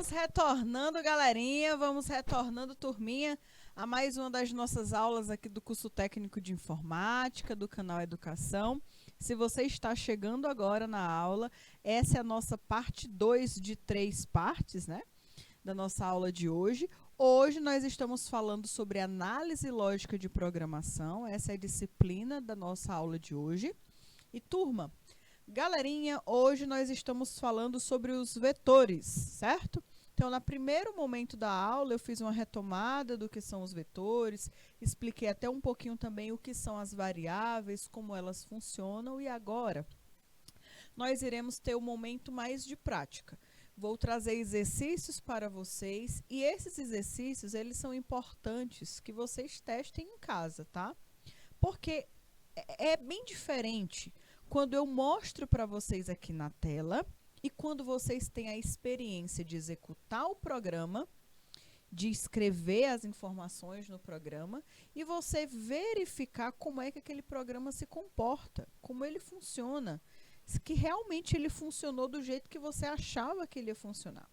Vamos retornando, galerinha, vamos retornando, turminha, a mais uma das nossas aulas aqui do curso técnico de informática, do canal Educação. Se você está chegando agora na aula, essa é a nossa parte 2 de 3 partes, né, da nossa aula de hoje. Hoje nós estamos falando sobre análise lógica de programação, essa é a disciplina da nossa aula de hoje. E turma, galerinha, hoje nós estamos falando sobre os vetores, certo? Então, no primeiro momento da aula, eu fiz uma retomada do que são os vetores, expliquei até um pouquinho também o que são as variáveis, como elas funcionam, e agora nós iremos ter um momento mais de prática. Vou trazer exercícios para vocês, e esses exercícios, eles são importantes que vocês testem em casa, tá? Porque é bem diferente quando eu mostro para vocês aqui na tela e quando vocês têm a experiência de executar o programa, de escrever as informações no programa e você verificar como é que aquele programa se comporta, como ele funciona, que realmente ele funcionou do jeito que você achava que ele ia funcionar.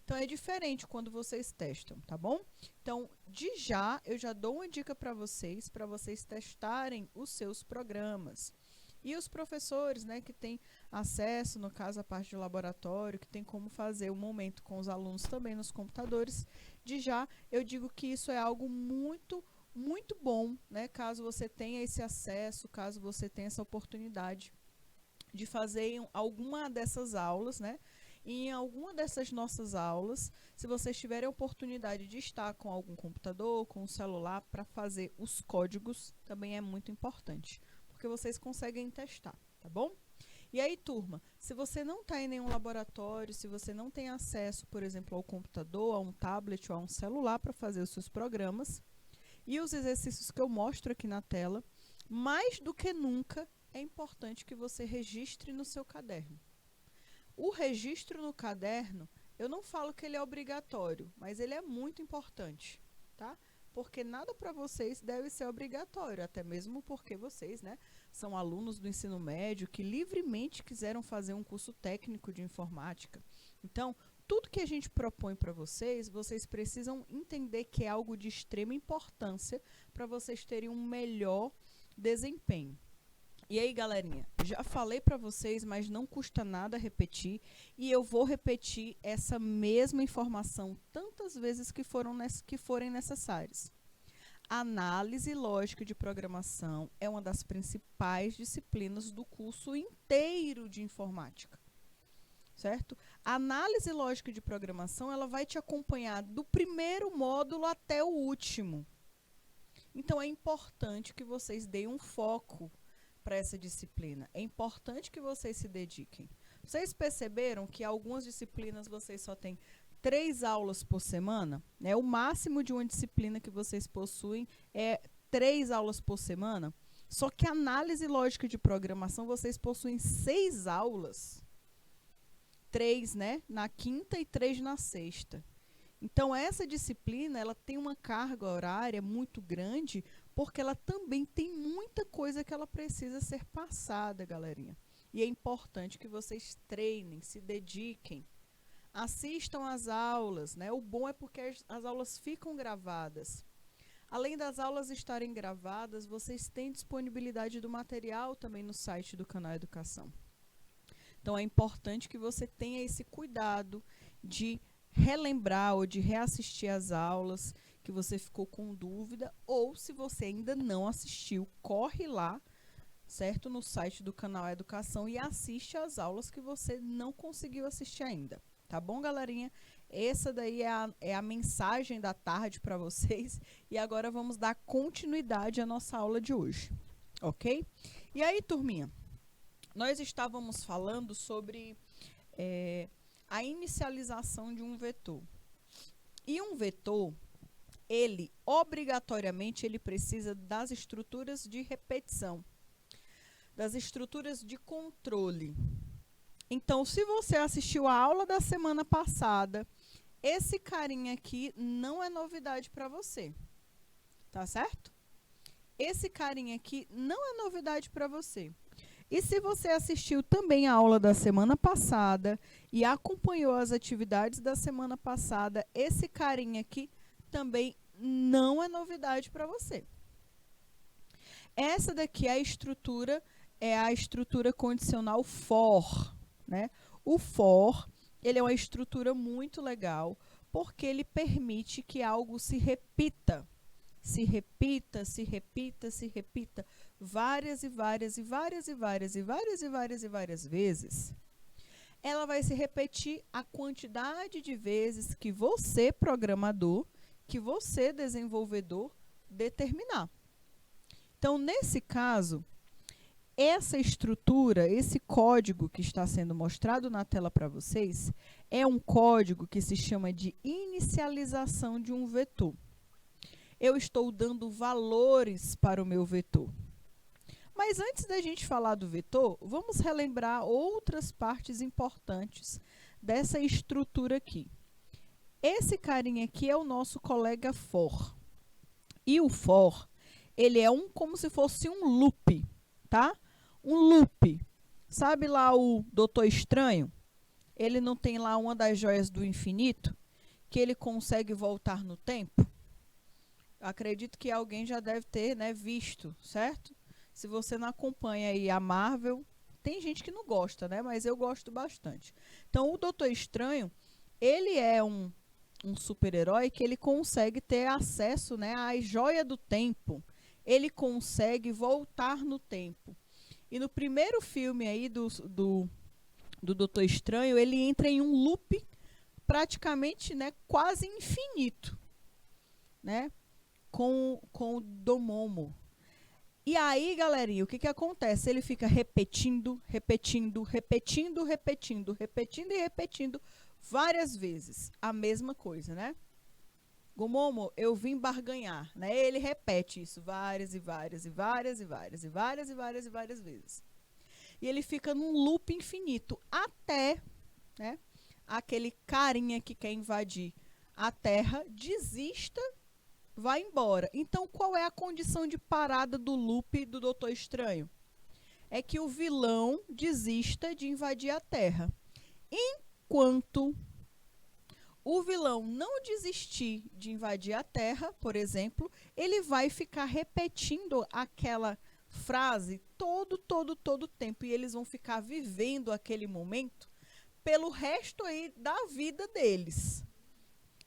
Então, é diferente quando vocês testam, tá bom? Então, eu já dou uma dica para vocês testarem os seus programas. E os professores, né, que têm acesso, no caso, à parte de laboratório, que tem como fazer um momento com os alunos também nos computadores, eu digo que isso é algo muito, muito bom, né, caso você tenha esse acesso, caso você tenha essa oportunidade de fazer alguma dessas aulas, né? E em alguma dessas nossas aulas, se vocês tiverem a oportunidade de estar com algum computador, com um celular, para fazer os códigos, também é muito importante, porque vocês conseguem testar, tá bom? E aí, turma, se você não está em nenhum laboratório, se você não tem acesso, por exemplo, ao computador, a um tablet ou a um celular para fazer os seus programas, e os exercícios que eu mostro aqui na tela, mais do que nunca, é importante que você registre no seu caderno. O registro no caderno, eu não falo que ele é obrigatório, mas ele é muito importante, tá? Porque nada para vocês deve ser obrigatório, até mesmo porque vocês, né, são alunos do ensino médio que livremente quiseram fazer um curso técnico de informática. Então, tudo que a gente propõe para vocês, vocês precisam entender que é algo de extrema importância para vocês terem um melhor desempenho. E aí, galerinha, já falei para vocês, mas não custa nada repetir, e eu vou repetir essa mesma informação tantas vezes que forem necessárias. Análise lógica de programação é uma das principais disciplinas do curso inteiro de informática, certo? A análise lógica de programação, ela vai te acompanhar do primeiro módulo até o último. Então, é importante que vocês deem um foco para essa disciplina. É importante que vocês se dediquem. Vocês perceberam que algumas disciplinas vocês só têm 3 aulas por semana? Né? O máximo de uma disciplina que vocês possuem é 3 aulas por semana. Só que a análise lógica de programação vocês possuem 6 aulas. 3, né, na quinta e 3 na sexta. Então, essa disciplina, ela tem uma carga horária muito grande, porque ela também tem muita coisa que ela precisa ser passada, galerinha. E é importante que vocês treinem, se dediquem, assistam às aulas, né? O bom é porque as aulas ficam gravadas. Além das aulas estarem gravadas, vocês têm disponibilidade do material também no site do canal Educação. Então, é importante que você tenha esse cuidado de relembrar ou de reassistir as aulas que você ficou com dúvida, ou se você ainda não assistiu, corre lá, certo? No site do canal Educação e assiste às aulas que você não conseguiu assistir ainda. Tá bom, galerinha? Essa daí é a mensagem da tarde para vocês. E agora vamos dar continuidade à nossa aula de hoje, ok? E aí, turminha, nós estávamos falando sobre a inicialização de um vetor. E um vetor, ele obrigatoriamente ele precisa das estruturas de repetição, das estruturas de controle. Então, se você assistiu a aula da semana passada, esse carinha aqui não é novidade para você, tá certo? Esse carinha aqui não é novidade para você. E se você assistiu também a aula da semana passada e acompanhou as atividades da semana passada, esse carinha aqui também não é novidade para você. Essa daqui é a estrutura condicional for, né? O for, ele é uma estrutura muito legal, porque ele permite que algo se repita. Se repita, se repita, se repita várias e várias e várias e várias e várias e várias e várias vezes. Ela vai se repetir a quantidade de vezes que você, programador, que você, desenvolvedor, determinar. Então, nesse caso, essa estrutura, esse código que está sendo mostrado na tela para vocês, é um código que se chama de inicialização de um vetor. Eu estou dando valores para o meu vetor. Mas antes da gente falar do vetor, vamos relembrar outras partes importantes dessa estrutura aqui. Esse carinha aqui é o nosso colega for. E o for, ele é como se fosse um loop, tá? Um loop. Sabe lá o Doutor Estranho? Ele não tem lá uma das joias do infinito, que ele consegue voltar no tempo? Acredito que alguém já deve ter, né, visto, certo? Se você não acompanha aí a Marvel, tem gente que não gosta, né? Mas eu gosto bastante. Então, o Doutor Estranho, ele é um super-herói que ele consegue ter acesso, né, à joia do tempo. Ele consegue voltar no tempo. E no primeiro filme aí do Doutor Estranho, ele entra em um loop praticamente, né, quase infinito, né? Com o Dormammu. E aí, galerinha, o que acontece? Ele fica repetindo, repetindo, repetindo, repetindo, repetindo e repetindo várias vezes a mesma coisa, né? Dormammu, eu vim barganhar, né? Ele repete isso várias e várias e várias e várias e várias e várias e várias vezes. E ele fica num loop infinito até, né, aquele carinha que quer invadir a Terra desista, vai embora. Então, qual é a condição de parada do loop do Doutor Estranho? É que o vilão desista de invadir a Terra. Enquanto o vilão não desistir de invadir a Terra, por exemplo, ele vai ficar repetindo aquela frase todo o tempo. E eles vão ficar vivendo aquele momento pelo resto aí da vida deles,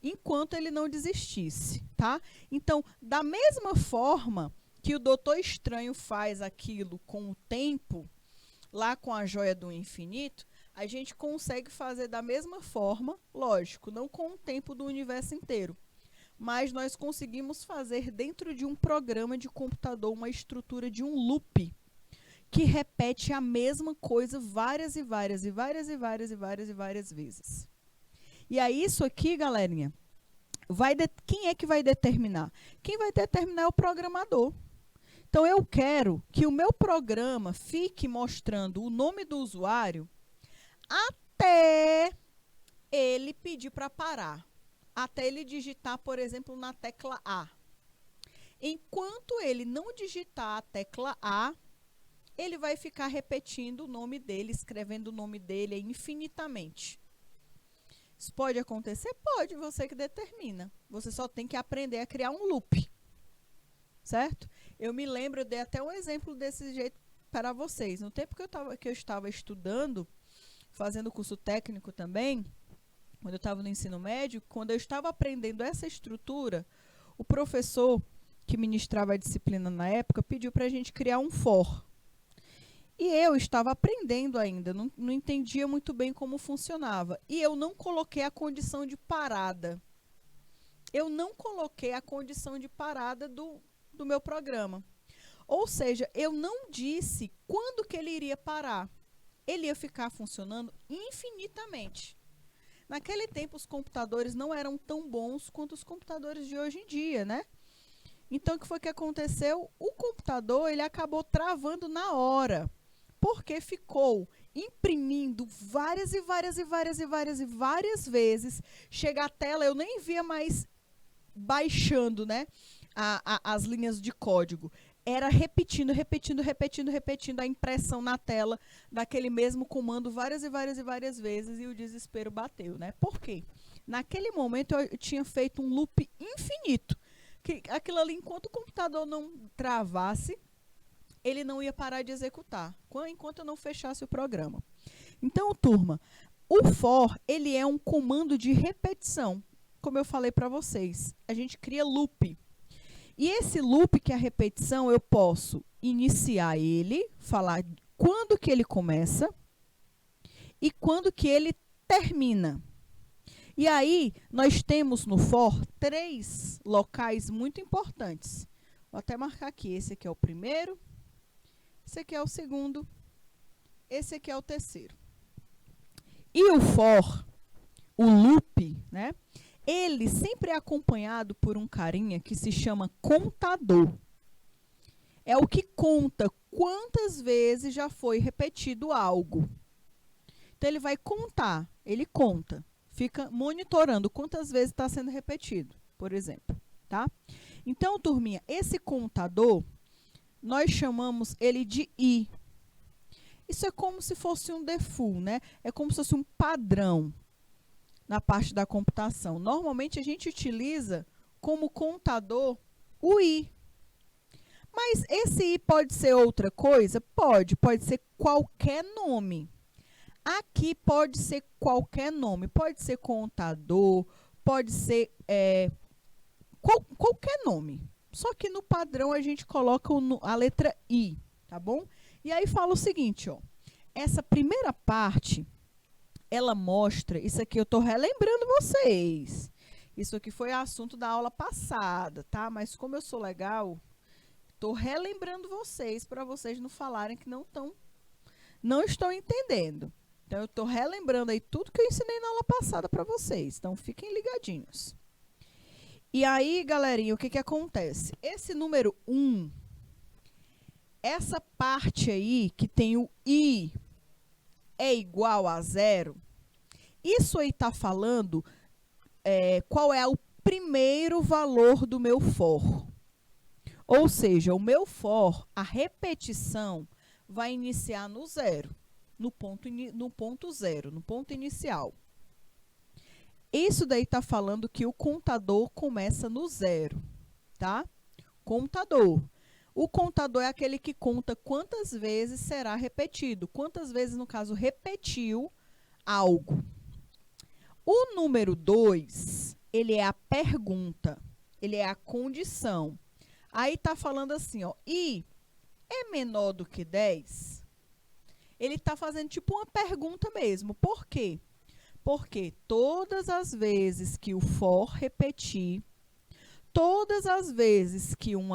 enquanto ele não desistisse, tá? Então, da mesma forma que o Doutor Estranho faz aquilo com o tempo, lá com a joia do infinito, a gente consegue fazer da mesma forma, lógico, não com o tempo do universo inteiro, mas nós conseguimos fazer dentro de um programa de computador uma estrutura de um loop que repete a mesma coisa várias e várias e várias e várias e várias e várias vezes. E aí isso aqui, galerinha, quem é que vai determinar? Quem vai determinar é o programador. Então, eu quero que o meu programa fique mostrando o nome do usuário até ele pedir para parar. Até ele digitar, por exemplo, na tecla A. Enquanto ele não digitar a tecla A, ele vai ficar repetindo o nome dele, escrevendo o nome dele infinitamente. Isso pode acontecer? Pode, você que determina. Você só tem que aprender a criar um loop. Certo? Eu me lembro, eu dei até um exemplo desse jeito para vocês. No tempo que eu estava estudando, fazendo curso técnico também, quando eu estava no ensino médio, quando eu estava aprendendo essa estrutura, o professor que ministrava a disciplina na época pediu para a gente criar um for. E eu estava aprendendo ainda, não entendia muito bem como funcionava. E eu não coloquei a condição de parada. Eu não coloquei a condição de parada do meu programa. Ou seja, eu não disse quando que ele iria parar. Ele ia ficar funcionando infinitamente. Naquele tempo, os computadores não eram tão bons quanto os computadores de hoje em dia, né? Então, o que foi que aconteceu? O computador, ele acabou travando na hora. Porque ficou imprimindo várias e várias e várias e várias e várias vezes. Chega a tela, eu nem via mais baixando, né? as linhas de código. Era repetindo a impressão na tela daquele mesmo comando várias vezes e o desespero bateu, né? Por quê? Naquele momento eu tinha feito um loop infinito. Que aquilo ali, enquanto o computador não travasse, ele não ia parar de executar, enquanto eu não fechasse o programa. Então, turma, o for, ele é um comando de repetição. Como eu falei para vocês, a gente cria loop. E esse loop, que é a repetição, eu posso iniciar ele, falar quando que ele começa e quando que ele termina. E aí, nós temos no for 3 locais muito importantes. Vou até marcar aqui. Esse aqui é o primeiro, esse aqui é o segundo, esse aqui é o terceiro. E o for, o loop, né? Ele sempre é acompanhado por um carinha que se chama contador. É o que conta quantas vezes já foi repetido algo. Então, ele vai contar, ele conta. Fica monitorando quantas vezes está sendo repetido, por exemplo, tá? Então, turminha, esse contador, nós chamamos ele de I. Isso é como se fosse um default, né? É como se fosse um padrão na parte da computação. Normalmente, a gente utiliza como contador o I. Mas esse I pode ser outra coisa? Pode ser qualquer nome. Aqui pode ser qualquer nome, pode ser contador, pode ser qualquer nome. Só que no padrão a gente coloca a letra I, tá bom? E aí fala o seguinte, ó, essa primeira parte, ela mostra, isso aqui eu tô relembrando vocês. Isso aqui foi assunto da aula passada, tá? Mas como eu sou legal, tô relembrando vocês para vocês não falarem que não estão entendendo. Então, eu estou relembrando aí tudo que eu ensinei na aula passada para vocês. Então, fiquem ligadinhos. E aí, galerinha, o que acontece? Esse número 1, essa parte aí que tem o I é igual a 0, isso aí está falando qual é o primeiro valor do meu for. Ou seja, o meu for, a repetição, vai iniciar no 0. No ponto 0, no ponto inicial. Isso daí está falando que o contador começa no 0, tá? Contador. O contador é aquele que conta quantas vezes será repetido. Quantas vezes, no caso, repetiu algo. O número 2, ele é a pergunta. Ele é a condição. Aí está falando assim, ó, I é menor do que 10? Ele está fazendo tipo uma pergunta mesmo. Por quê? Porque todas as vezes que o for repetir, todas as vezes que um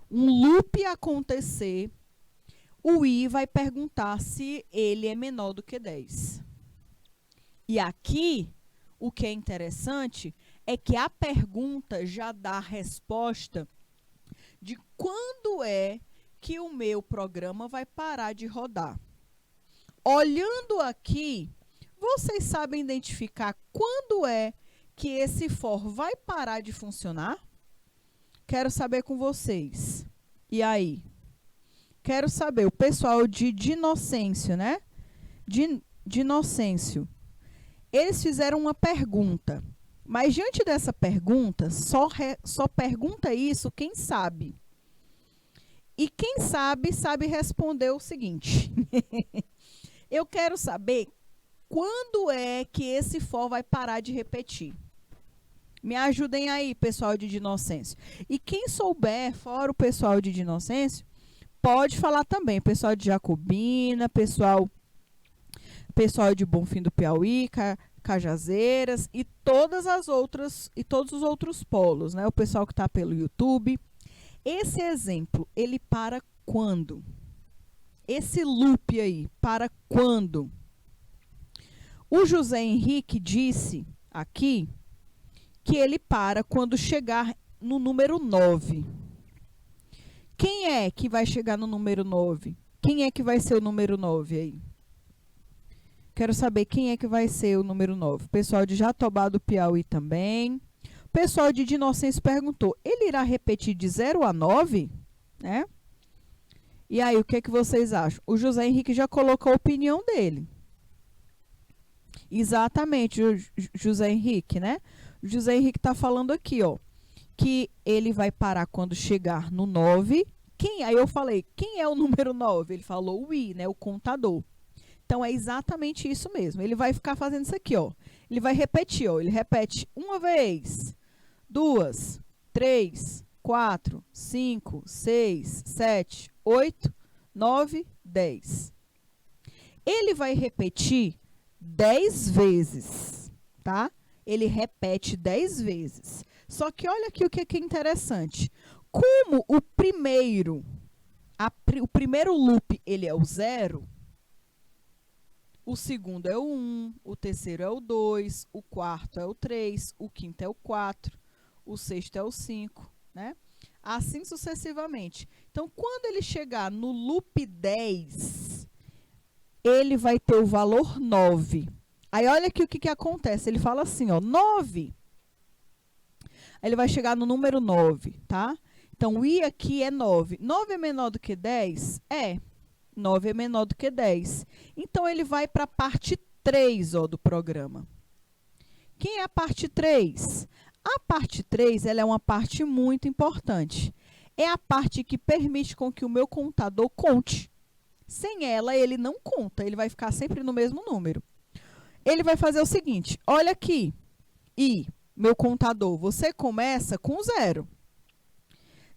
loop acontecer, o I vai perguntar se ele é menor do que 10. E aqui, o que é interessante é que a pergunta já dá a resposta de quando é que o meu programa vai parar de rodar. Olhando aqui, vocês sabem identificar quando é que esse for vai parar de funcionar? Quero saber com vocês. E aí? Quero saber, o pessoal de Inocêncio, né? De Inocêncio. Eles fizeram uma pergunta. Mas diante dessa pergunta, só pergunta isso quem sabe. E quem sabe responder o seguinte. Eu quero saber quando é que esse for vai parar de repetir. Me ajudem aí, pessoal de Inocêncio. E quem souber, fora o pessoal de Inocêncio, pode falar também. Pessoal de Jacobina, pessoal de Bonfim do Piauí, Cajazeiras e todos os outros polos, né? O pessoal que está pelo YouTube. Esse exemplo, ele para quando? Esse loop aí, para quando? O José Henrique disse aqui que ele para quando chegar no número 9. Quem é que vai chegar no número 9? Quem é que vai ser o número 9 aí? Quero saber quem é que vai ser o número 9. Pessoal de Jatobá do Piauí também. pessoal de Inocêncio perguntou, ele irá repetir de 0 a 9? Né? E aí, o que vocês acham? O José Henrique já colocou a opinião dele. Exatamente, José Henrique, né? O José Henrique está falando aqui, ó, que ele vai parar quando chegar no 9. Aí eu falei, quem é o número 9? Ele falou o I, né? O contador. Então, é exatamente isso mesmo. Ele vai ficar fazendo isso aqui, ó. Ele vai repetir, ó. Ele repete uma vez, 2, 3, 4, 5, 6, 7, 8, 9, 10. Ele vai repetir 10 vezes, tá? Ele repete 10 vezes. Só que olha aqui o que é interessante. Como o primeiro loop, ele é o 0, o segundo é o 1, o terceiro é o 2, o quarto é o 3, o quinto é o 4, o sexto é o 5, né? Assim sucessivamente. Então, quando ele chegar no loop 10, ele vai ter o valor 9. Aí, olha aqui o que acontece. Ele fala assim, ó, 9. Aí ele vai chegar no número 9, tá? Então, o I aqui é 9. 9 é menor do que 10? É. 9 é menor do que 10. Então, ele vai para a parte 3, ó, do programa. Quem é a parte 3? A parte 3, ela é uma parte muito importante. É a parte que permite com que o meu contador conte. Sem ela, ele não conta. Ele vai ficar sempre no mesmo número. Ele vai fazer o seguinte. Olha aqui. I, meu contador, você começa com 0.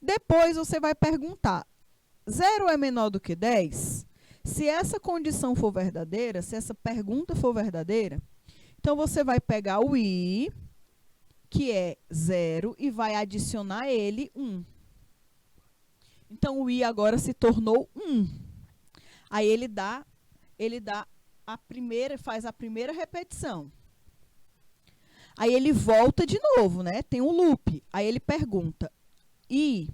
Depois, você vai perguntar. 0 é menor do que 10? Se essa condição for verdadeira, se essa pergunta for verdadeira, então você vai pegar o I, que é 0, e vai adicionar ele 1. Então, o I agora se tornou 1. Aí, ele faz a primeira repetição. Aí, ele volta de novo, né? Tem um loop. Aí, ele pergunta, I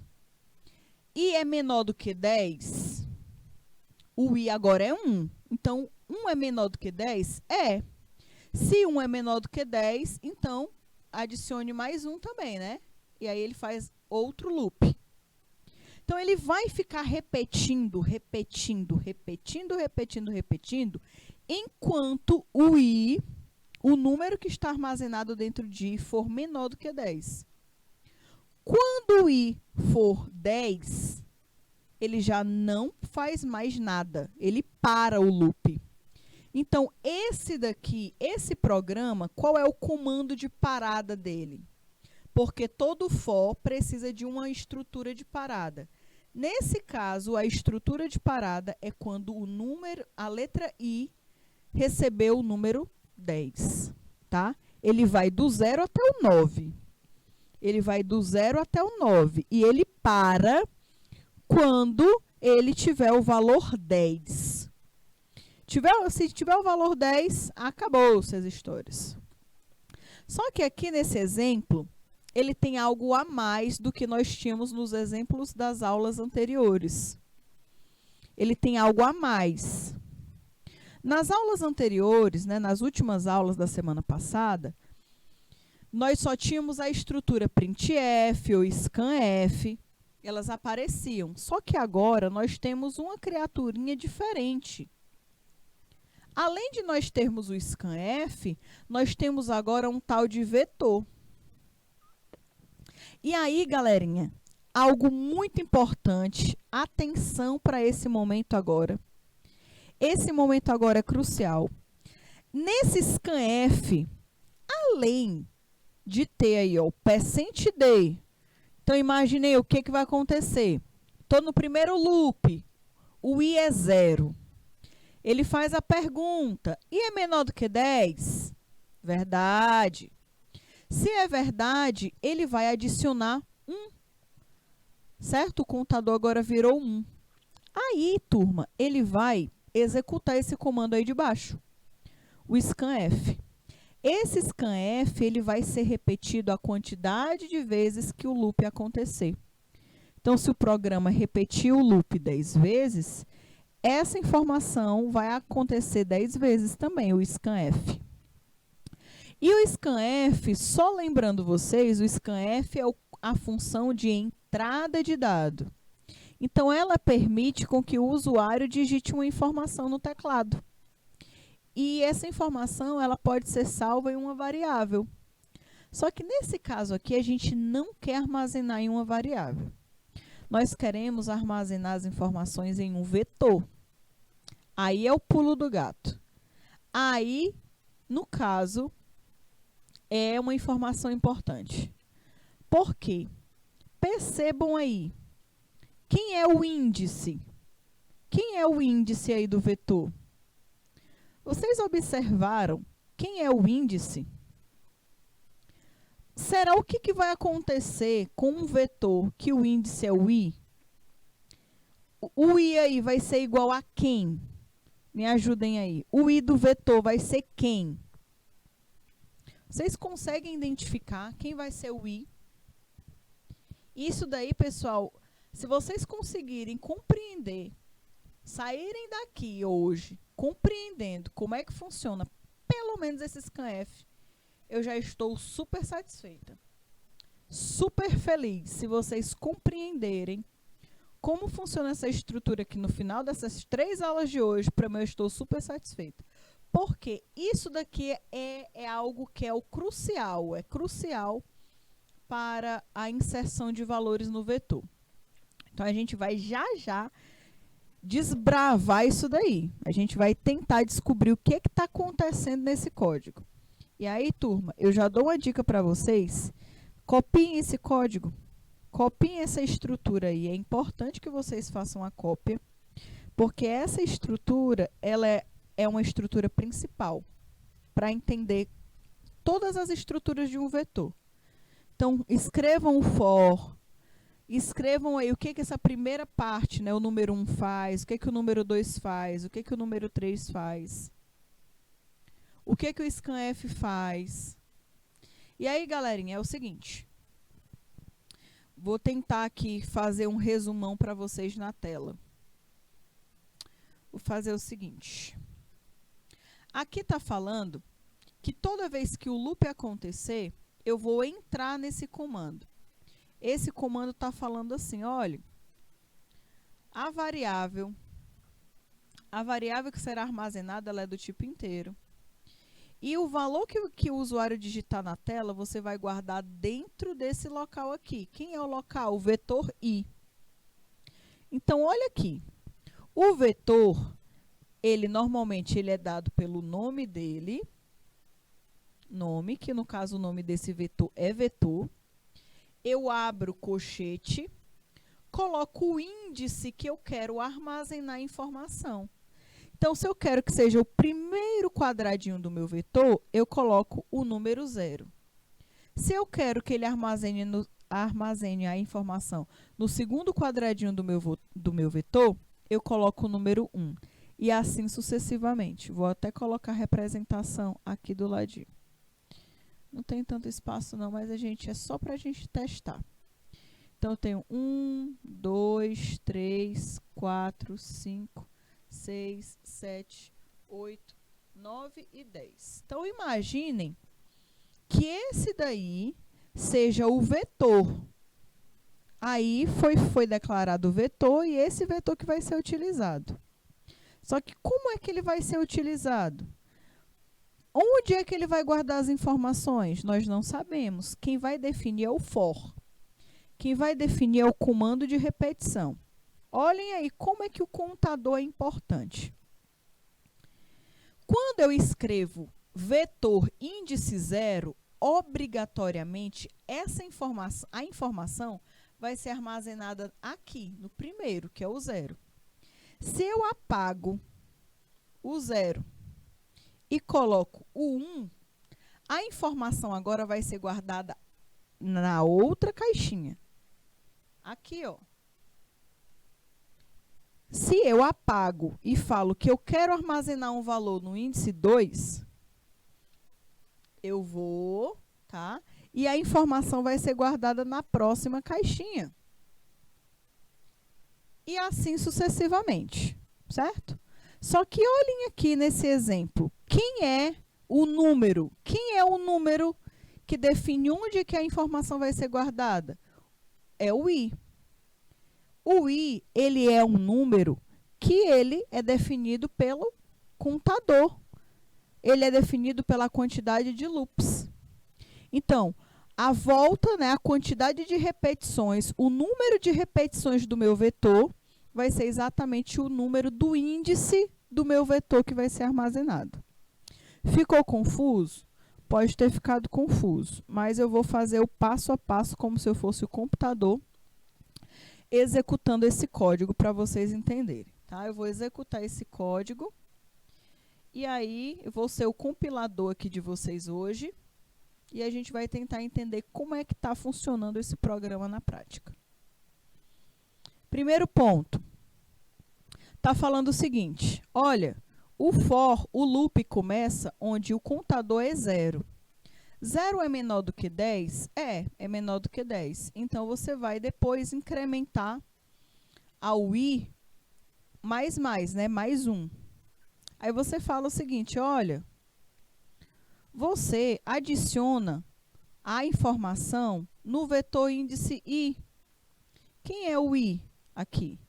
é menor do que 10? O I agora é 1. Então, 1 é menor do que 10? É. Se 1 é menor do que 10, então, adicione mais 1 também, né? E aí, ele faz outro loop. Então, ele vai ficar repetindo, enquanto o I, o número que está armazenado dentro de I, for menor do que 10. Quando o I for 10, ele já não faz mais nada. Ele para o loop. Então, esse programa, qual é o comando de parada dele? Porque todo for precisa de uma estrutura de parada. Nesse caso, a estrutura de parada é quando a letra I recebeu o número 10, tá? Ele vai do 0 até o 9. Ele vai do 0 até o 9. E ele para quando ele tiver o valor 10. Se tiver o valor 10, acabou-se as histórias. Só que aqui nesse exemplo, ele tem algo a mais do que nós tínhamos nos exemplos das aulas anteriores. Ele tem algo a mais. Nas aulas anteriores, né, nas últimas aulas da semana passada, nós só tínhamos a estrutura printf ou scanf, elas apareciam. Só que agora nós temos uma criaturinha diferente. Além de nós termos o scanf, nós temos agora um tal de vetor. E aí, galerinha, algo muito importante, atenção para esse momento agora. Esse momento agora é crucial. Nesse scanf, além de ter aí ó, o %d, então imaginei o que vai acontecer. Estou no primeiro loop, o I é 0. Ele faz a pergunta, I é menor do que 10? Verdade. Se é verdade, ele vai adicionar 1. Certo? O contador agora virou 1. Aí, turma, ele vai executar esse comando aí de baixo, o scanf. Esse scanf, ele vai ser repetido a quantidade de vezes que o loop acontecer. Então, se o programa repetir o loop 10 vezes, essa informação vai acontecer 10 vezes também, o scanf. E o scanf, só lembrando vocês, o scanf é a função de entrada de dado. Então, ela permite com que o usuário digite uma informação no teclado. E essa informação ela pode ser salva em uma variável. Só que nesse caso aqui, a gente não quer armazenar em uma variável. Nós queremos armazenar as informações em um vetor. Aí é o pulo do gato. Aí, no caso, é uma informação importante. Por quê? Percebam aí. Quem é o índice? Quem é o índice aí do vetor? Vocês observaram quem é o índice? Será o que vai acontecer com um vetor que o índice é o i? O i aí vai ser igual a quem? Me ajudem aí. O i do vetor vai ser quem? Vocês conseguem identificar quem vai ser o i? Isso daí, pessoal, se vocês conseguirem compreender, saírem daqui hoje compreendendo como é que funciona, pelo menos esse scanf, eu já estou super satisfeita. Super feliz se vocês compreenderem como funciona essa estrutura aqui no final dessas 3 aulas de hoje. Para mim, eu estou super satisfeita. Porque isso daqui é algo que é o crucial, é crucial para a inserção de valores no vetor. Então, a gente vai já desbravar isso daí. A gente vai tentar descobrir o que está acontecendo nesse código. E aí, turma, eu já dou uma dica para vocês. Copiem esse código. Copiem essa estrutura aí. É importante que vocês façam a cópia, porque essa estrutura ela é uma estrutura principal para entender todas as estruturas de um vetor. Então, escrevam o for, escrevam aí o que essa primeira parte, né, o número 1 faz, o que o número 2 faz, o que o número 3 faz, o que o scanf faz. E aí, galerinha, é o seguinte. Vou tentar aqui fazer um resumão para vocês na tela. Vou fazer o seguinte. Aqui está falando que toda vez que o loop acontecer, eu vou entrar nesse comando. Esse comando está falando assim, olha, a variável que será armazenada, ela é do tipo inteiro. E o valor que o usuário digitar na tela, você vai guardar dentro desse local aqui. Quem é o local? O vetor i. Então, olha aqui. O vetor, normalmente ele é dado pelo nome dele. Nome, que no caso o nome desse vetor é vetor. Eu abro colchete, coloco o índice que eu quero armazenar a informação. Então, se eu quero que seja o primeiro quadradinho do meu vetor, eu coloco o número 0. Se eu quero que ele armazene a informação no segundo quadradinho do meu vetor, eu coloco o número 1. E assim sucessivamente. Vou até colocar a representação aqui do ladinho. Não tem tanto espaço não, mas é só para a gente testar. Então, eu tenho 1, 2, 3, 4, 5, 6, 7, 8, 9 e 10. Então, imaginem que esse daí seja o vetor. Aí foi declarado o vetor e esse vetor que vai ser utilizado. Só que como é que ele vai ser utilizado? Onde é que ele vai guardar as informações? Nós não sabemos. Quem vai definir é o for. Quem vai definir é o comando de repetição. Olhem aí como é que o contador é importante. Quando eu escrevo vetor índice 0, obrigatoriamente a informação vai ser armazenada aqui, no primeiro, que é o 0. Se eu apago o 0 e coloco o 1, a informação agora vai ser guardada na outra caixinha. Aqui, ó. Se eu apago e falo que eu quero armazenar um valor no índice 2, eu vou, tá? E a informação vai ser guardada na próxima caixinha. E assim sucessivamente, certo? Só que olhem aqui nesse exemplo. Quem é O número. Quem é o número que define onde que a informação vai ser guardada? É o i. O i, ele é um número que ele é definido pelo contador. Ele é definido pela quantidade de loops. Então, a volta, né, a quantidade de repetições, o número de repetições do meu vetor vai ser exatamente o número do índice do meu vetor que vai ser armazenado. Ficou confuso? Pode ter ficado confuso, mas eu vou fazer o passo a passo como se eu fosse o computador executando esse código para vocês entenderem, tá? Eu vou executar esse código e aí eu vou ser o compilador aqui de vocês hoje e a gente vai tentar entender como é que está funcionando esse programa na prática. Primeiro ponto, está falando o seguinte, olha, o for, o loop começa onde o contador é 0. 0 é menor do que 10? É menor do que 10. Então, você vai depois incrementar ao i mais, né? Mais 1. Aí você fala o seguinte, olha, você adiciona a informação no vetor índice i. Quem é o i aqui?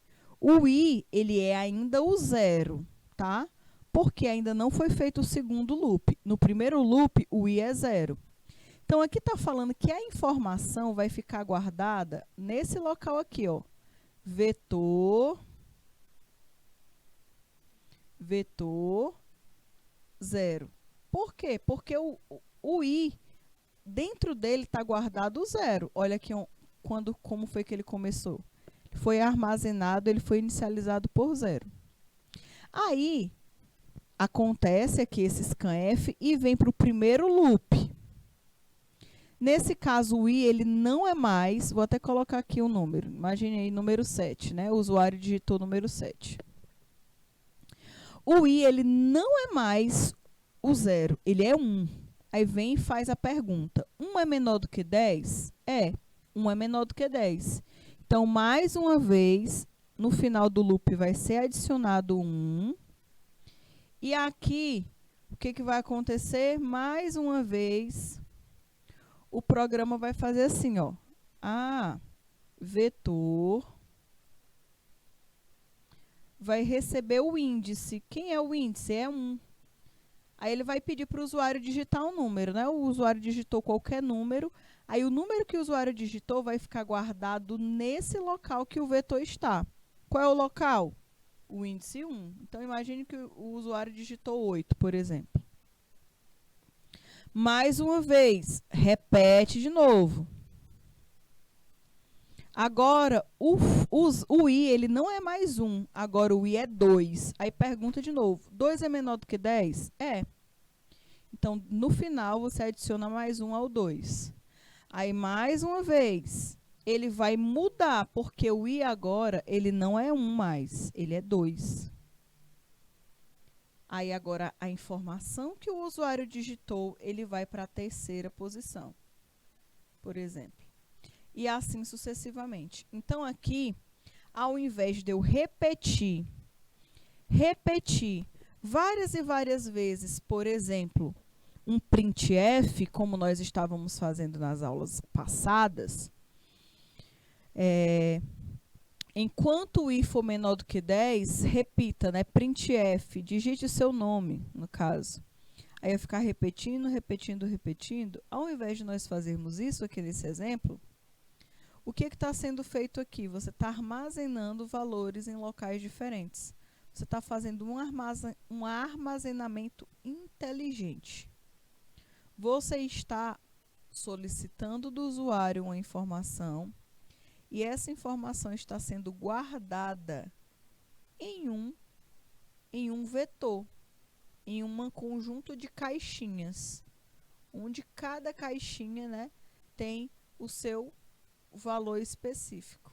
O i, ele é ainda o 0, tá? Porque ainda não foi feito o segundo loop. No primeiro loop, o i é 0. Então, aqui está falando que a informação vai ficar guardada nesse local aqui, ó. Vetor 0. Por quê? Porque o i, dentro dele está guardado o 0. Olha aqui como foi que ele começou. Foi armazenado, ele foi inicializado por 0. Aí, acontece aqui esse scanf e vem para o primeiro loop. Nesse caso, o i, ele não é mais, vou até colocar aqui o número, imagine aí, número 7, né? O usuário digitou número 7. O i, ele não é mais o 0, ele é 1. Aí vem e faz a pergunta, 1 é menor do que 10? 1 é menor do que 10. Então, mais uma vez, no final do loop vai ser adicionado 1. E aqui, o que vai acontecer? Mais uma vez, o programa vai fazer assim, ó. Vetor vai receber o índice. Quem é o índice? É 1. Aí ele vai pedir para o usuário digitar um número, né? O usuário digitou qualquer número. Aí o número que o usuário digitou vai ficar guardado nesse local que o vetor está. Qual é o local? O índice 1. Então, imagine que o usuário digitou 8, por exemplo. Mais uma vez, repete de novo. Agora, o i, ele não é mais 1, agora o i é 2. Aí pergunta de novo, 2 é menor do que 10? Então, no final, você adiciona mais 1 ao 2. Aí, mais uma vez, ele vai mudar, porque o i agora, ele não é 1 mais, ele é 2. Aí, agora, a informação que o usuário digitou, ele vai para a terceira posição, por exemplo. E assim sucessivamente. Então, aqui, ao invés de eu repetir várias e várias vezes, por exemplo, um printf, como nós estávamos fazendo nas aulas passadas, enquanto o i for menor do que 10, repita, né? Printf, digite o seu nome, no caso. Aí eu ficar repetindo. Ao invés de nós fazermos isso aqui nesse exemplo, o que está sendo feito aqui? Você está armazenando valores em locais diferentes. Você está fazendo um armazenamento inteligente. Você está solicitando do usuário uma informação e essa informação está sendo guardada em um vetor, em um conjunto de caixinhas, onde cada caixinha, né, tem o seu valor específico.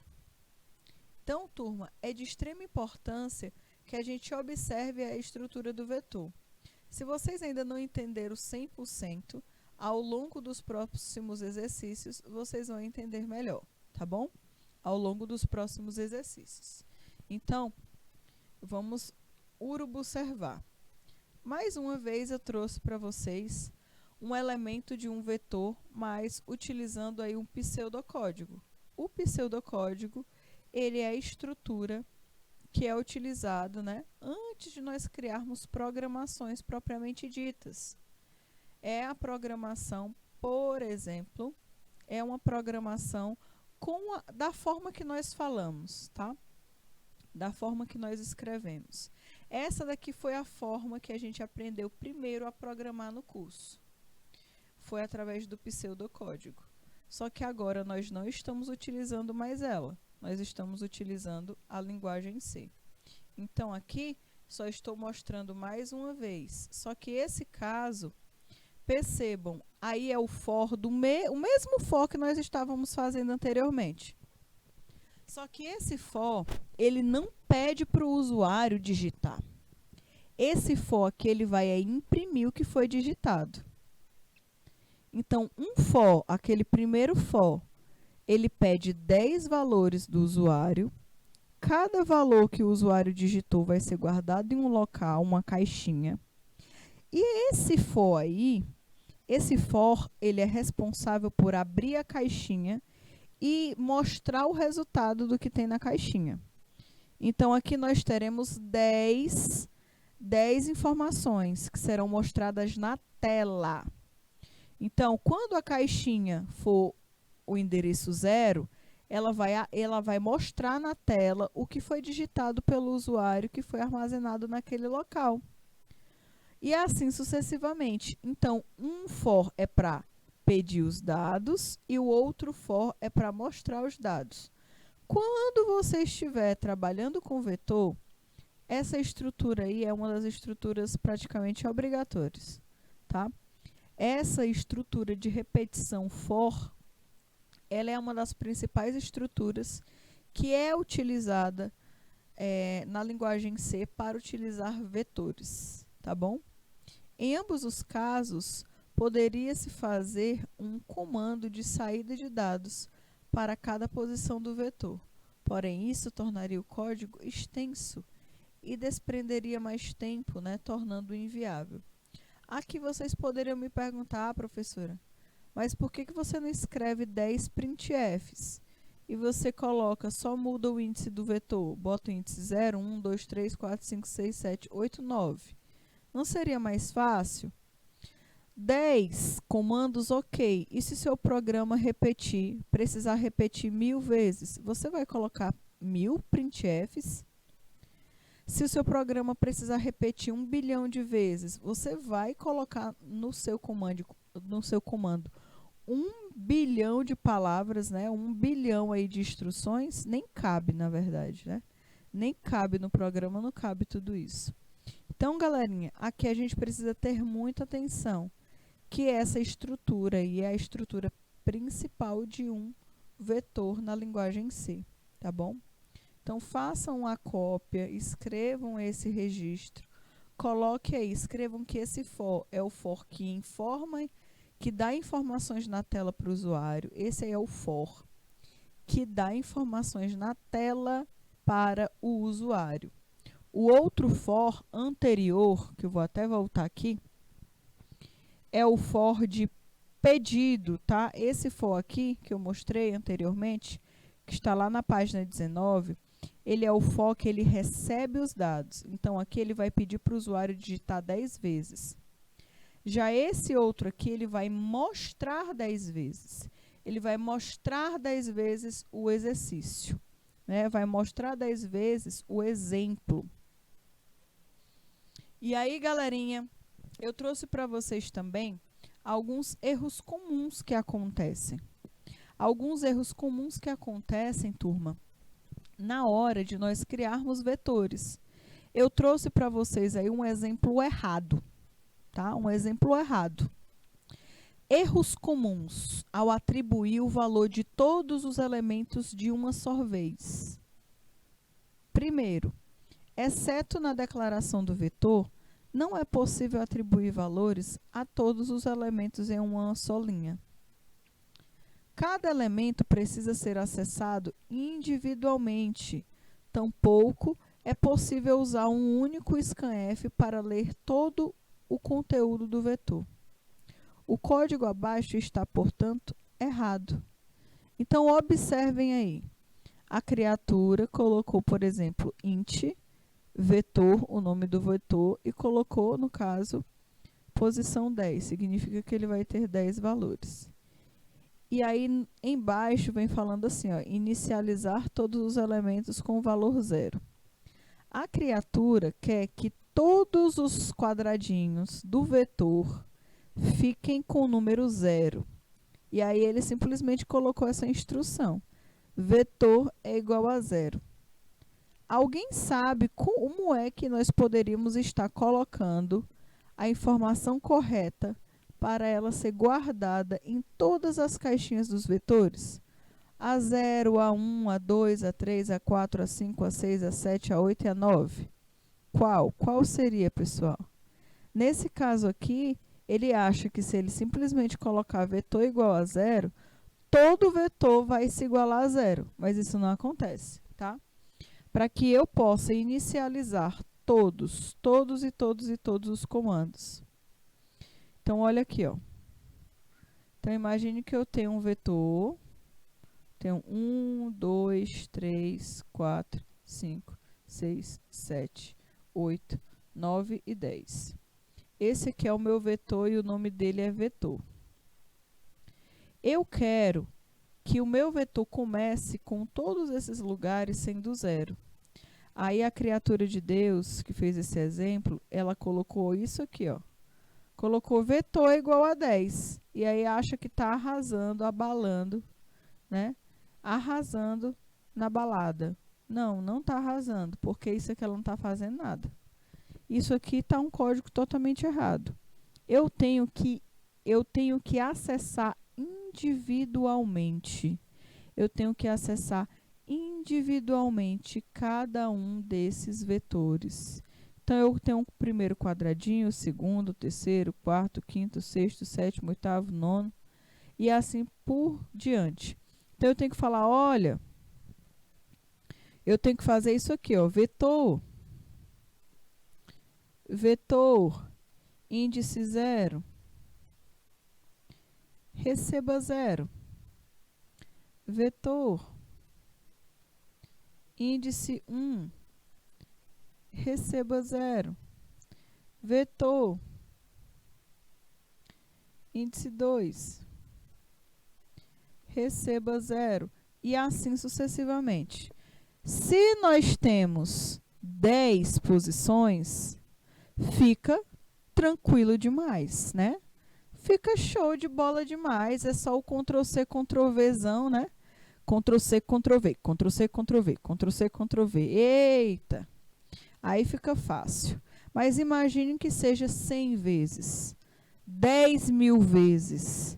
Então, turma, é de extrema importância que a gente observe a estrutura do vetor. Se vocês ainda não entenderam 100%, ao longo dos próximos exercícios, vocês vão entender melhor, tá bom? Ao longo dos próximos exercícios. Então, vamos observar. mais uma vez eu trouxe para vocês um elemento de um vetor, mas utilizando aí um pseudocódigo. O pseudocódigo, ele é a estrutura que é utilizado, né, antes de nós criarmos programações propriamente ditas. É a programação, por exemplo, é uma programação da forma que nós falamos, tá? Da forma que nós escrevemos. Essa daqui foi a forma que a gente aprendeu primeiro a programar no curso. Foi através do pseudocódigo. Só que agora nós não estamos utilizando mais ela. Nós estamos utilizando a linguagem C. Então, aqui, só estou mostrando mais uma vez. Só que esse caso, percebam, aí é o for o mesmo for que nós estávamos fazendo anteriormente. Só que esse for, ele não pede para o usuário digitar. Esse for aqui, ele vai imprimir o que foi digitado. Então, um for, aquele primeiro for, ele pede 10 valores do usuário. Cada valor que o usuário digitou vai ser guardado em um local, uma caixinha. E esse for aí, esse for, ele é responsável por abrir a caixinha e mostrar o resultado do que tem na caixinha. Então, aqui nós teremos 10 informações que serão mostradas na tela. Então, quando a caixinha for o endereço 0, ela vai mostrar na tela o que foi digitado pelo usuário, que foi armazenado naquele local. E assim sucessivamente. Então, um for é para pedir os dados e o outro for é para mostrar os dados. Quando você estiver trabalhando com vetor, essa estrutura aí é uma das estruturas praticamente obrigatórias, tá? Essa estrutura de repetição for, ela é uma das principais estruturas que é utilizada na linguagem C para utilizar vetores, tá bom? Em ambos os casos, poderia-se fazer um comando de saída de dados para cada posição do vetor. Porém, isso tornaria o código extenso e desprenderia mais tempo, né, tornando-o inviável. Aqui vocês poderiam me perguntar, professora, mas por que você não escreve 10 printfs? E você coloca, só muda o índice do vetor, bota o índice 0, 1, 2, 3, 4, 5, 6, 7, 8, 9. Não seria mais fácil? 10 comandos, ok. E se seu programa precisar repetir 1000 vezes, você vai colocar 1000 printfs? Se o seu programa precisar repetir 1 bilhão de vezes, você vai colocar no seu comando 1 bilhão de palavras, né? 1 bilhão aí de instruções? Nem cabe, na verdade, né? Nem cabe no programa, não cabe tudo isso. Então, galerinha, aqui a gente precisa ter muita atenção, que essa estrutura aí é a estrutura principal de um vetor na linguagem C, tá bom? Então, façam a cópia, escrevam esse registro, coloque aí, escrevam que esse for é o for que informa, que dá informações na tela para o usuário. Esse aí é o for que dá informações na tela para o usuário. O outro for anterior, que eu vou até voltar aqui, é o for de pedido, tá? Esse for aqui, que eu mostrei anteriormente, que está lá na página 19, ele é o for que ele recebe os dados. Então, aqui ele vai pedir para o usuário digitar 10 vezes. Já esse outro aqui, ele vai mostrar 10 vezes. Ele vai mostrar 10 vezes o exercício, né? Vai mostrar 10 vezes o exemplo. E aí, galerinha, eu trouxe para vocês também alguns erros comuns que acontecem. Alguns erros comuns que acontecem, turma, na hora de nós criarmos vetores. Eu trouxe para vocês aí um exemplo errado, tá? Um exemplo errado. Erros comuns ao atribuir o valor de todos os elementos de uma só vez. Primeiro, exceto na declaração do vetor, não é possível atribuir valores a todos os elementos em uma só linha. Cada elemento precisa ser acessado individualmente, tampouco é possível usar um único scanf para ler todo o conteúdo do vetor. O código abaixo está, portanto, errado. Então, observem aí. A criatura colocou, por exemplo, int, vetor, o nome do vetor, e colocou, no caso, posição 10. Significa que ele vai ter 10 valores. E aí, embaixo, vem falando assim, ó, inicializar todos os elementos com valor 0. A criatura quer que todos os quadradinhos do vetor fiquem com o número 0. E aí ele simplesmente colocou essa instrução. Vetor é igual a 0. Alguém sabe como é que nós poderíamos estar colocando a informação correta para ela ser guardada em todas as caixinhas dos vetores? A0, A1, A2, A3, A4, A5, A6, A7, A8 e A9. Qual seria, pessoal? Nesse caso aqui, ele acha que se ele simplesmente colocar vetor igual a 0, todo vetor vai se igualar a 0. Mas isso não acontece, tá? Para que eu possa inicializar todos os comandos. Então, olha aqui, ó. Então, imagine que eu tenho um vetor. Tenho 1, 2, 3, 4, 5, 6, 7, 8, 9 e 10. Esse aqui é o meu vetor e o nome dele é vetor. Eu quero que o meu vetor comece com todos esses lugares sendo 0. Aí a criatura de Deus, que fez esse exemplo, ela colocou isso aqui, ó. Colocou vetor igual a 10. E aí acha que está arrasando, abalando, né? Arrasando na balada. Não, não está arrasando, porque isso aqui ela não está fazendo nada. Isso aqui está um código totalmente errado. Eu tenho que acessar individualmente. Eu tenho que acessar individualmente cada um desses vetores. Então, eu tenho o primeiro quadradinho, o segundo, o terceiro, o quarto, o quinto, o sexto, o sétimo, o oitavo, o nono, e assim por diante. Então, eu tenho que falar, olha, eu tenho que fazer isso aqui, ó, vetor, índice 0, receba 0, vetor, índice 1, receba 0, vetor, índice 2, receba 0, e assim sucessivamente. Se nós temos 10 posições, fica tranquilo demais, né? Fica show de bola demais, é só o Ctrl+C, Ctrl+Vzão, né? Ctrl+C, Ctrl+V, Ctrl+C, Ctrl+V, Ctrl+C, Ctrl+V. Eita! Aí fica fácil. Mas imagine que seja 100 vezes, 10.000 vezes.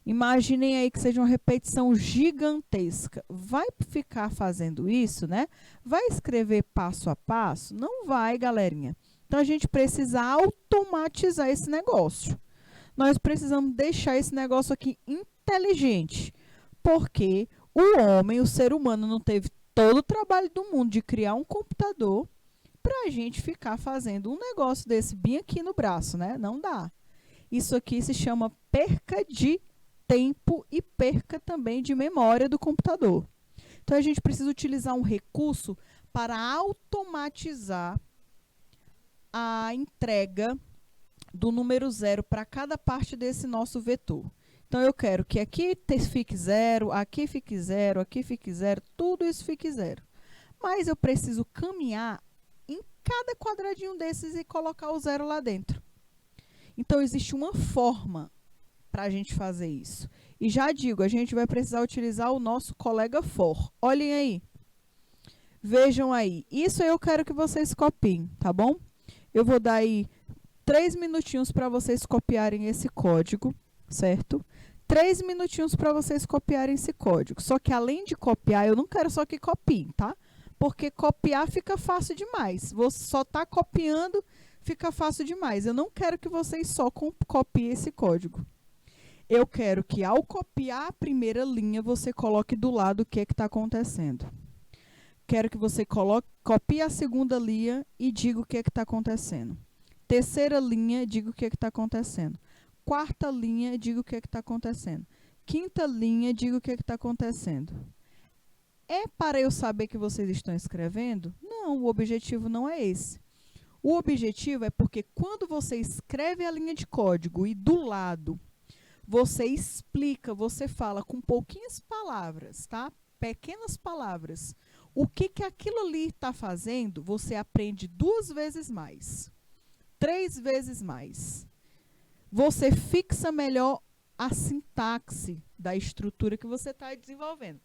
Imaginem aí que seja uma repetição gigantesca. Vai ficar fazendo isso, né? Vai escrever passo a passo? Não vai, galerinha. Então, a gente precisa automatizar esse negócio. Nós precisamos deixar esse negócio aqui inteligente. Porque o homem, o ser humano, não teve todo o trabalho do mundo de criar um computador para a gente ficar fazendo um negócio desse bem aqui no braço, né? Não dá. Isso aqui se chama perca de tempo e perca também de memória do computador. Então, a gente precisa utilizar um recurso para automatizar a entrega do número 0 para cada parte desse nosso vetor. Então, eu quero que aqui fique 0, aqui fique 0, aqui fique 0, tudo isso fique 0. Mas eu preciso caminhar em cada quadradinho desses e colocar o 0 lá dentro. Então, existe uma forma para a gente fazer isso. E já digo, a gente vai precisar utilizar o nosso colega for. Olhem aí. Vejam aí. Isso eu quero que vocês copiem, tá bom? Eu vou dar aí 3 minutinhos para vocês copiarem esse código, certo? 3 minutinhos para vocês copiarem esse código. Só que além de copiar, eu não quero só que copiem, tá? Porque copiar fica fácil demais. Você só tá copiando, fica fácil demais. Eu não quero que vocês só copiem esse código. Eu quero que ao copiar a primeira linha, você coloque do lado o que está acontecendo. quero que você copie a segunda linha e diga o que é que está acontecendo. Terceira linha, diga o que é que está acontecendo. Quarta linha, diga o que é que está acontecendo. Quinta linha, diga o que é que está acontecendo. É para eu saber que vocês estão escrevendo? Não, o objetivo não é esse. O objetivo é porque quando você escreve a linha de código e do lado você explica, você fala com pouquinhas palavras, tá? Pequenas palavras. O que que aquilo ali está fazendo, você aprende 2 vezes mais, 3 vezes mais. Você fixa melhor a sintaxe da estrutura que você está desenvolvendo.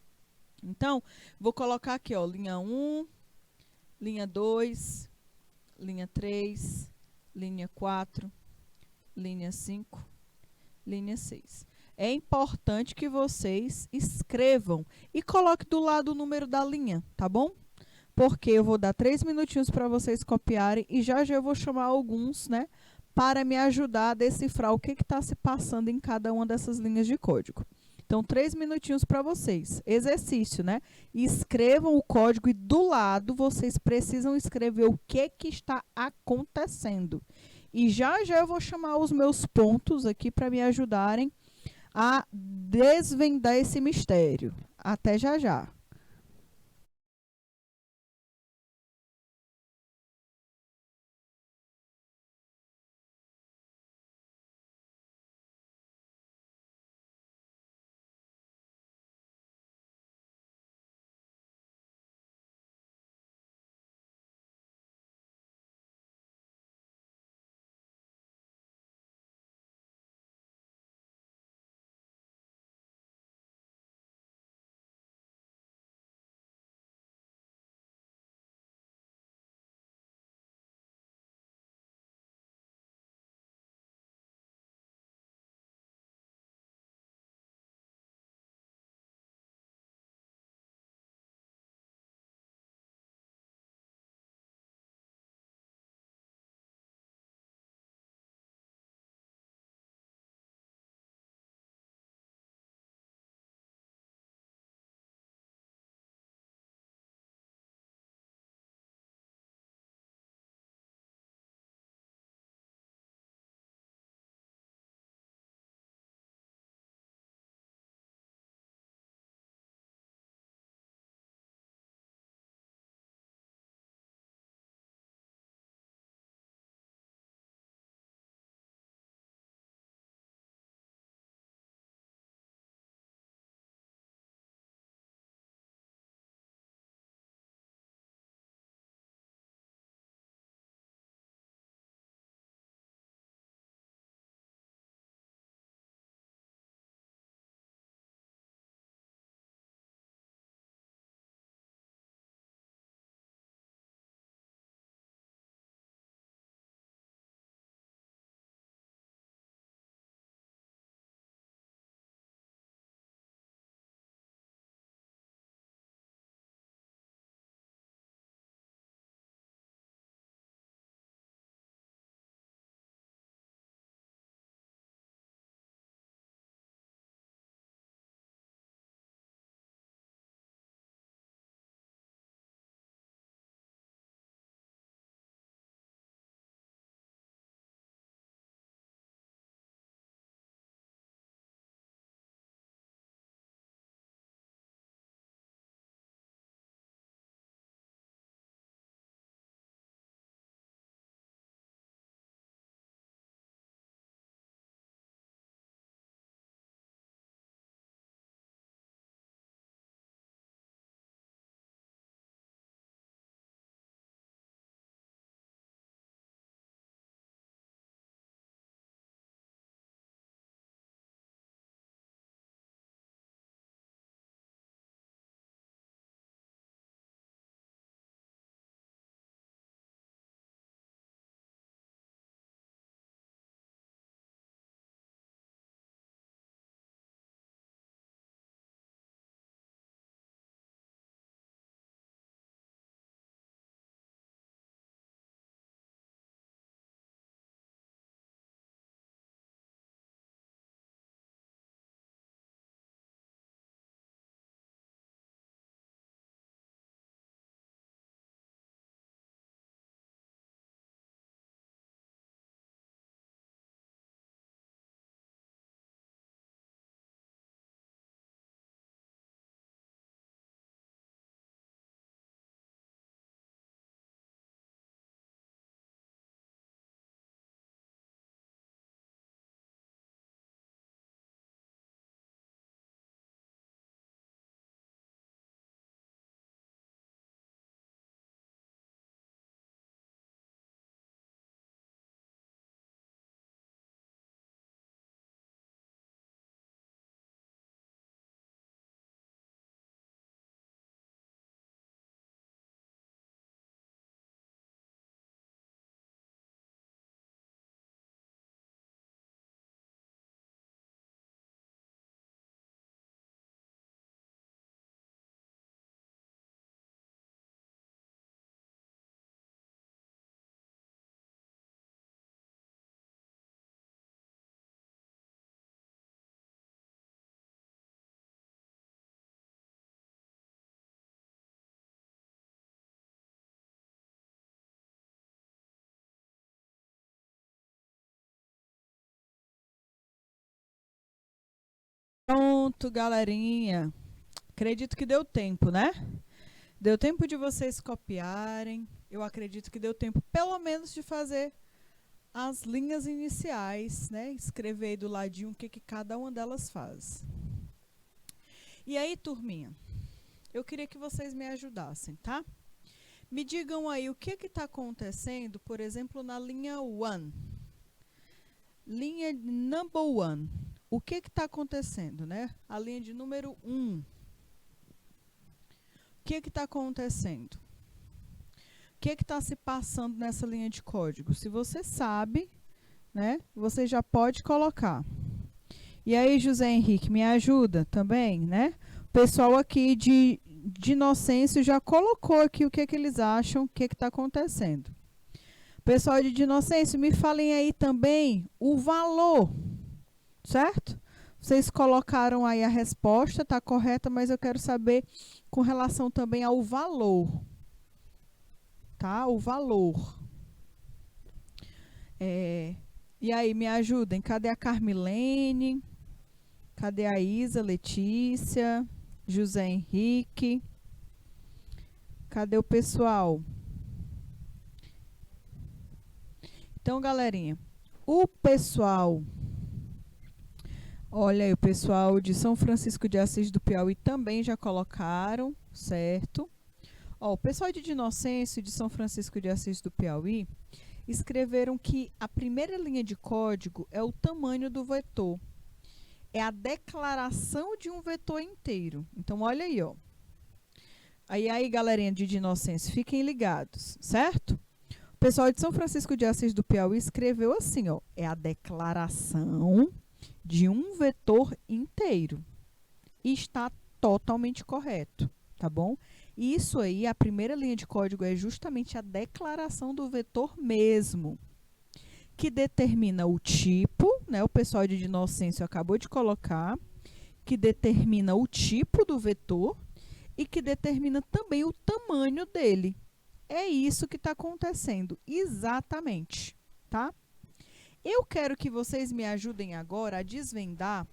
Então, vou colocar aqui, ó, linha 1, linha 2, linha 3, linha 4, linha 5, linha 6. É importante que vocês escrevam e coloque do lado o número da linha, tá bom? Porque eu vou dar 3 minutinhos para vocês copiarem e já já eu vou chamar alguns, né, para me ajudar a decifrar o que está se passando em cada uma dessas linhas de código. Então, 3 minutinhos para vocês. Exercício, né? Escrevam o código e do lado vocês precisam escrever o que está acontecendo. E já já eu vou chamar os meus pontos aqui para me ajudarem a desvendar esse mistério. Até já já. Pronto, galerinha. Acredito que deu tempo, né? Deu tempo de vocês copiarem. Eu acredito que deu tempo, pelo menos, de fazer as linhas iniciais, né? Escrever aí do ladinho o que cada uma delas faz. E aí, turminha, eu queria que vocês me ajudassem, tá? Me digam aí o que está acontecendo, por exemplo, na linha 1. Linha number 1. O que está acontecendo, né? A linha de número 1. O que está acontecendo? O que está se passando nessa linha de código? Se você sabe, né, você já pode colocar. E aí, José Henrique, me ajuda também, né? O pessoal aqui de Inocêncio já colocou aqui o que eles acham, o que está acontecendo. Pessoal de Inocêncio, me falem aí também o valor, certo? Vocês colocaram aí a resposta, está correta, mas eu quero saber com relação também ao valor. Tá? O valor. E aí, me ajudem. Cadê a Carmilene? Cadê a Isa, Letícia, José Henrique? Cadê o pessoal? Então, galerinha, o pessoal... Olha aí, o pessoal de São Francisco de Assis do Piauí também já colocaram, certo? Ó, o pessoal de Inocêncio de São Francisco de Assis do Piauí escreveram que a primeira linha de código é o tamanho do vetor. É a declaração de um vetor inteiro. Então, olha aí, ó. Aí, galerinha de Inocêncio, fiquem ligados, certo? O pessoal de São Francisco de Assis do Piauí escreveu assim, ó. É a declaração de um vetor inteiro. E está totalmente correto, tá bom? Isso aí, a primeira linha de código é justamente a declaração do vetor mesmo, que determina o tipo, né? O pessoal de Inocêncio acabou de colocar, que determina o tipo do vetor e que determina também o tamanho dele. É isso que está acontecendo, exatamente, tá? Eu quero que vocês me ajudem agora a desvendar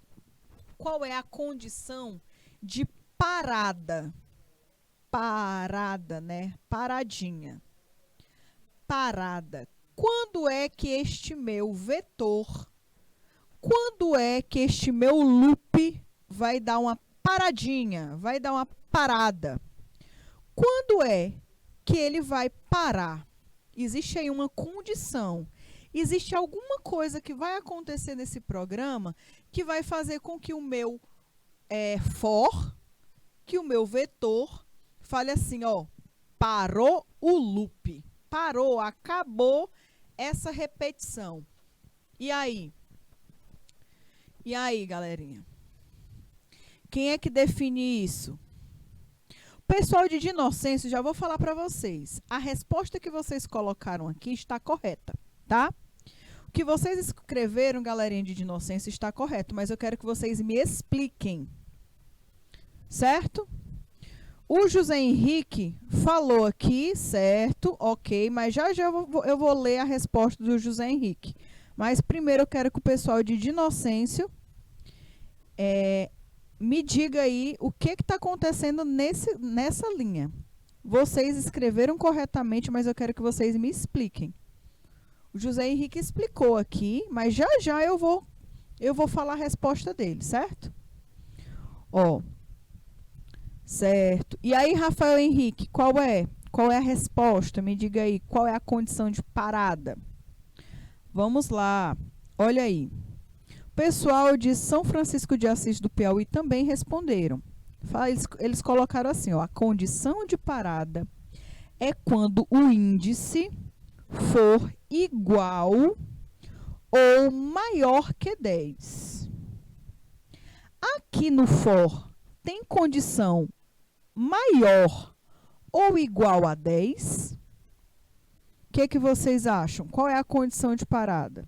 qual é a condição de parada. Parada, né? Paradinha. Parada. Quando é que este meu vetor, quando é que este meu loop vai dar uma paradinha, vai dar uma parada? Quando é que ele vai parar? Existe aí uma condição. Existe alguma coisa que vai acontecer nesse programa que vai fazer com que o meu for, que o meu vetor, fale assim, ó, parou o loop. Parou, acabou essa repetição. E aí? E aí, galerinha? Quem é que define isso? O pessoal de Inocêncio, já vou falar para vocês. A resposta que vocês colocaram aqui está correta, tá? O que vocês escreveram, galerinha de Inocêncio, está correto, mas eu quero que vocês me expliquem. Certo? O José Henrique falou aqui, certo, ok, mas já eu vou ler a resposta do José Henrique. Mas primeiro eu quero que o pessoal de Inocêncio me diga aí o que está acontecendo nessa linha. Vocês escreveram corretamente, mas eu quero que vocês me expliquem. O José Henrique explicou aqui, mas já eu vou falar a resposta dele, certo? Ó, certo. E aí, Rafael Henrique, qual é a resposta? Me diga aí, qual é a condição de parada? Vamos lá, olha aí. O pessoal de São Francisco de Assis do Piauí também responderam. Eles colocaram assim, ó, a condição de parada é quando o índice for igual ou maior que 10. Aqui no for tem condição maior ou igual a 10? O que vocês acham? Qual é a condição de parada?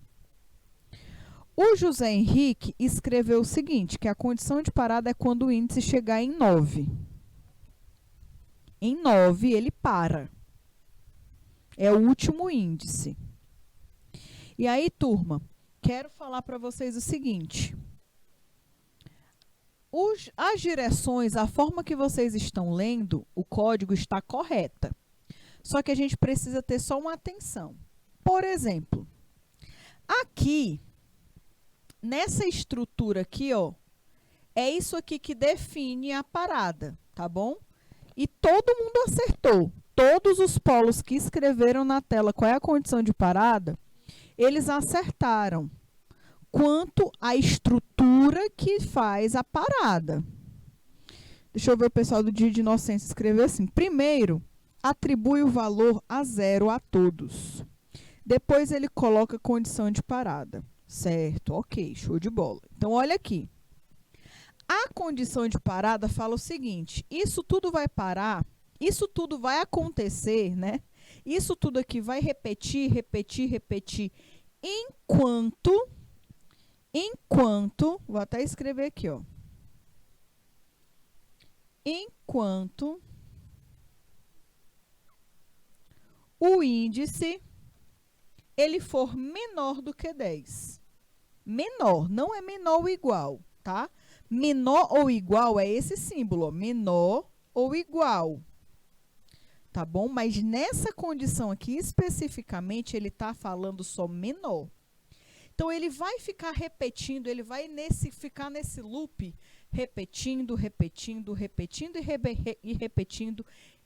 O José Henrique escreveu o seguinte, que a condição de parada é quando o índice chegar em 9. Em 9 ele para. É o último índice. E aí, turma, quero falar para vocês o seguinte. As direções, a forma que vocês estão lendo, o código está correta. Só que a gente precisa ter só uma atenção. Por exemplo, aqui, nessa estrutura aqui, ó, é isso aqui que define a parada, tá bom? E todo mundo acertou. Todos os polos que escreveram na tela qual é a condição de parada, eles acertaram quanto à estrutura que faz a parada. Deixa eu ver o pessoal do Dia de Inocência escrever assim. Primeiro, atribui o valor a 0 a todos. Depois ele coloca condição de parada. Certo, ok, show de bola. Então, olha aqui. A condição de parada fala o seguinte, isso tudo vai parar, isso tudo vai acontecer, né? Isso tudo aqui vai repetir, enquanto, vou até escrever aqui, ó. Enquanto o índice, ele for menor do que 10. Menor, não é menor ou igual, tá? Menor ou igual é esse símbolo, ó, menor ou igual. Tá bom? Mas nessa condição aqui, especificamente, ele está falando só menor. Então, ele vai ficar repetindo, ele vai ficar nesse loop, repetindo e repetindo,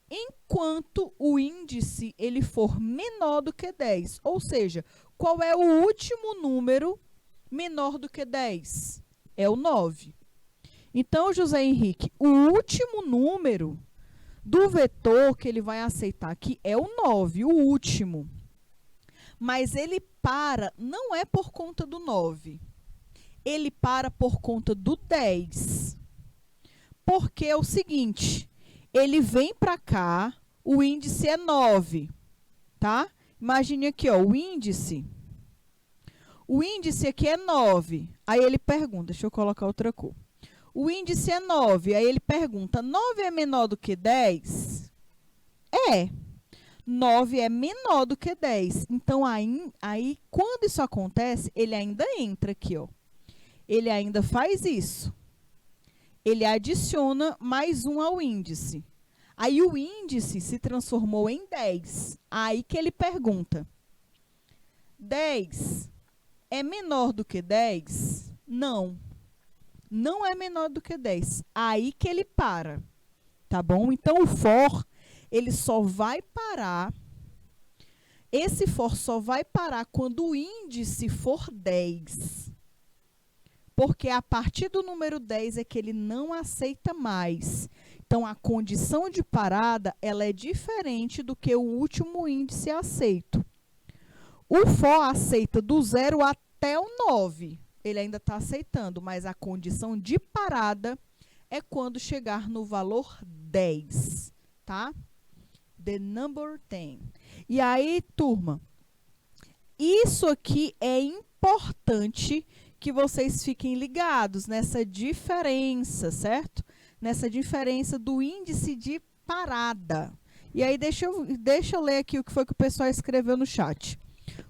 enquanto o índice ele for menor do que 10. Ou seja, qual é o último número menor do que 10? É o 9. Então, José Henrique, o último número do vetor que ele vai aceitar aqui é o 9, o último. Mas ele para, não é por conta do 9. Ele para por conta do 10. Porque é o seguinte, ele vem para cá, o índice é 9, tá? Imagine aqui, ó, o índice aqui é 9. Aí ele pergunta, deixa eu colocar outra cor. O índice é 9, aí ele pergunta, 9 é menor do que 10? É. 9 é menor do que 10. Então, aí, quando isso acontece, ele ainda entra aqui, ó. Ele ainda faz isso. Ele adiciona mais 1 ao índice. Aí, o índice se transformou em 10. Aí que ele pergunta, 10 é menor do que 10? Não. Não é menor do que 10. Aí que ele para, tá bom? Então, o for, ele só vai parar, esse for só vai parar quando o índice for 10. Porque a partir do número 10 é que ele não aceita mais. Então, a condição de parada, ela é diferente do que o último índice aceito. O for aceita do 0 até o 9. Ele ainda está aceitando, mas a condição de parada é quando chegar no valor 10, tá? The number 10. E aí, turma, isso aqui é importante que vocês fiquem ligados nessa diferença, certo? Nessa diferença do índice de parada. E aí, deixa eu ler aqui o que foi que o pessoal escreveu no chat.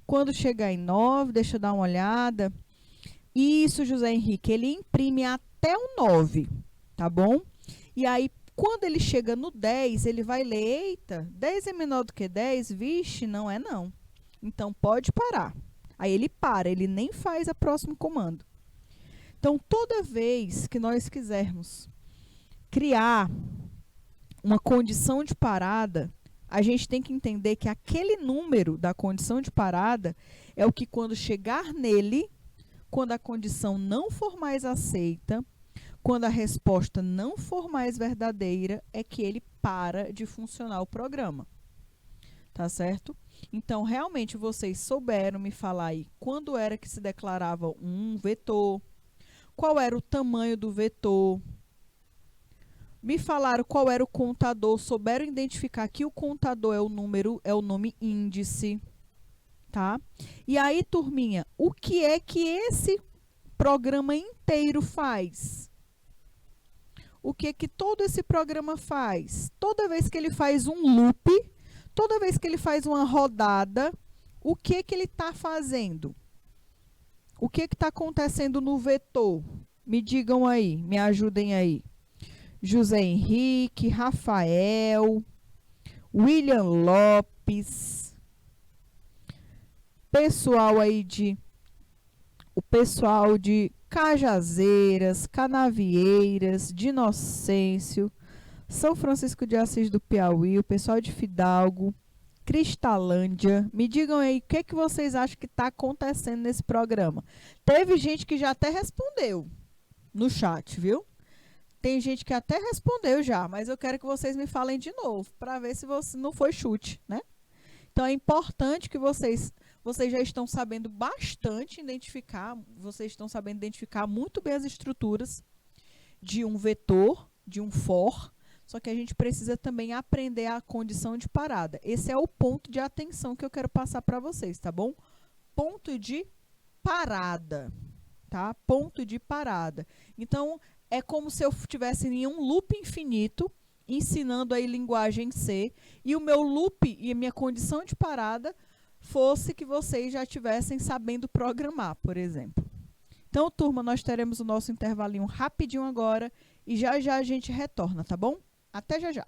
Quando chegar em 9, deixa eu dar uma olhada. Isso, José Henrique, ele imprime até o 9, tá bom? E aí, quando ele chega no 10, ele vai ler, eita, 10 é menor do que 10? Vixe, não é não. Então, pode parar. Aí ele para, ele nem faz o próximo comando. Então, toda vez que nós quisermos criar uma condição de parada, a gente tem que entender que aquele número da condição de parada é o que, quando chegar nele, quando a condição não for mais aceita, quando a resposta não for mais verdadeira, é que ele para de funcionar o programa. Tá certo? Então, realmente, vocês souberam me falar aí quando era que se declarava um vetor, qual era o tamanho do vetor, me falaram qual era o contador, souberam identificar que o contador é o número, é o nome índice, tá? E aí, turminha, o que é que esse programa inteiro faz? O que é que todo esse programa faz? Toda vez que ele faz um loop, toda vez que ele faz uma rodada, o que é que ele está fazendo? O que é que está acontecendo no vetor? Me digam aí, me ajudem aí. José Henrique, Rafael, William Lopes, o pessoal de Cajazeiras, Canavieiras, de Inocêncio, São Francisco de Assis do Piauí, o pessoal de Fidalgo, Cristalândia. Me digam aí o que vocês acham que está acontecendo nesse programa. Teve gente que já até respondeu no chat, viu? Tem gente que até respondeu já, mas eu quero que vocês me falem de novo, para ver se não foi chute, né? Então é importante que vocês já estão sabendo bastante identificar, vocês estão sabendo identificar muito bem as estruturas de um vetor, de um for, só que a gente precisa também aprender a condição de parada. Esse é o ponto de atenção que eu quero passar para vocês, tá bom? Ponto de parada, tá? Ponto de parada. Então, é como se eu estivesse em um loop infinito, ensinando aí linguagem C, e o meu loop e a minha condição de parada fosse que vocês já estivessem sabendo programar, por exemplo. Então, turma, nós teremos o nosso intervalinho rapidinho agora e já já a gente retorna, tá bom? Até já já!